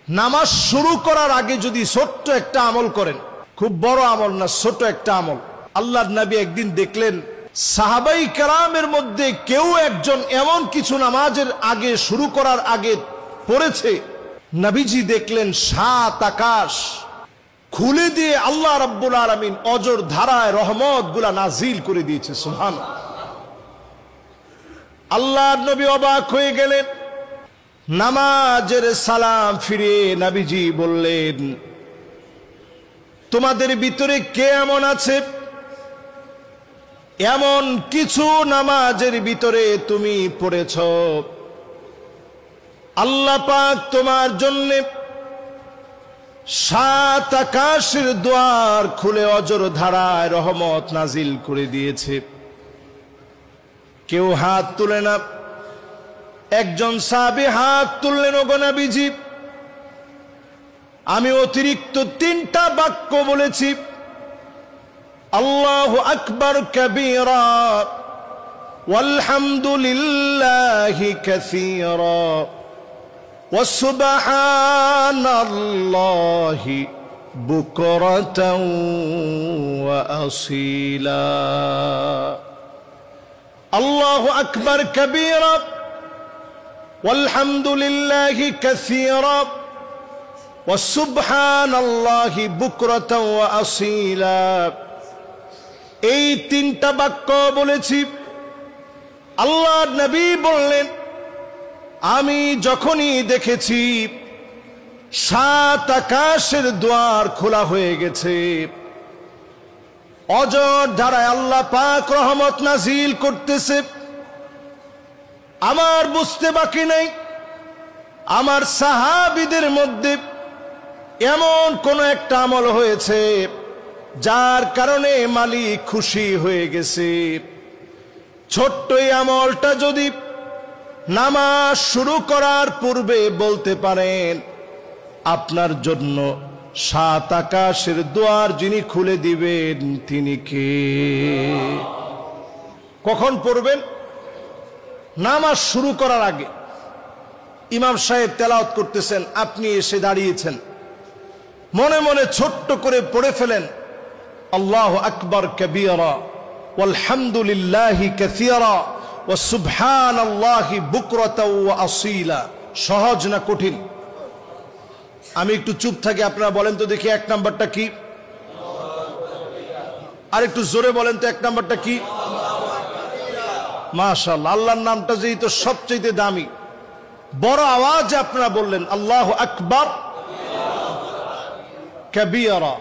নামাজ শুরু করার আগে যদি ছোট্ট একটা আমল করেন, খুব বড় আমল না, ছোট একটা আমল। আল্লাহর নবী একদিন দেখলেন সাহাবাই কেরামের মধ্যে কেউ একজন এমন কিছু নামাজের আগে শুরু করার আগে পড়েছে, নবীজি দেখলেন 7 আকাশ খুলে দিয়ে আল্লাহ রাব্বুল আলামিন অজর ধারায় রহমত গুলা নাজিল করে দিয়েছে। সুবহানাল্লাহ। আল্লাহর নবী অবাক হয়ে গেলেন। নামাজের সালাম ফিরে নবীজি বললেন, তোমাদের ভিতরে কে এমন আছে এমন কিছু নামাজের ভিতরে তুমি পড়েছ, আল্লাহ পাক তোমার জন্য 7 আকাশের দ্বার খুলে অজর ধারায় রহমত নাজিল করে দিয়েছে? কেউ হাত তুলে না। একজন সাহাবী হাত তুললেন, ওগো নবীজি, আমি অতিরিক্ত 3টা বাক্য বলেছি, আল্লাহু আকবার কাবীরা ওয়ালহামদুলিল্লাহি কাসীরা ওয়া সুবহানাল্লাহি বুকরাতাও ওয়া আসীলা। আল্লাহু আকবার কাবীরা ওয়ালহামদুলিল্লাহি কাসীরা ওয়া সুবহানাল্লাহি বুকরাতাও ওয়া আসীলা। এই 3টা বাক্য বলেছি। আল্লাহর নবী বললেন, আমি যখনই দেখেছি 7 আকাশের দ্বার খোলা হয়ে গেছে, অজর ধারায় আল্লাহ পাক রহমত নাজিল করতেছে, আমার বুঝতে বাকি নেই আমার সাহাবীদের মধ্যে এমন কোন একটা আমল হয়েছে যার কারণে মালিক খুশি হয়ে গেছে। ছোট্ট এই আমলটা যদি নামাজ শুরু করার পূর্বে বলতে পারেন, আপনার জন্য 7 আকাশের দ্বার যিনি খুলে দিবেন তিনি কে? কখন পড়বেন? নামাজ শুরু করার আগে। ইমাম সাহেব তেলাওয়াত করতেছেন, আপনি এসে দাঁড়িয়েছেন, মনে মনে ছোট্ট করে পড়ে ফেলেন, আল্লাহু আকবার কাবীরা ওয়ালহামদুলিল্লাহি কাসীরা ওয়া সুবহানাল্লাহি বুকরাতাও ওয়া আসীলা। সহজ না কঠিন? আমি একটু চুপ থাকি, আপনারা বলেন তো দেখি 1 নাম্বারটা কি? আর একটু জোরে বলেন তো 1 নাম্বারটা কি? মাশাআল্লাহ, আল্লাহর নামটা যেই তো সবচেয়ে দামি। বড় আওয়াজে আপনারা বললেন আল্লাহু আকবার কাবীরা।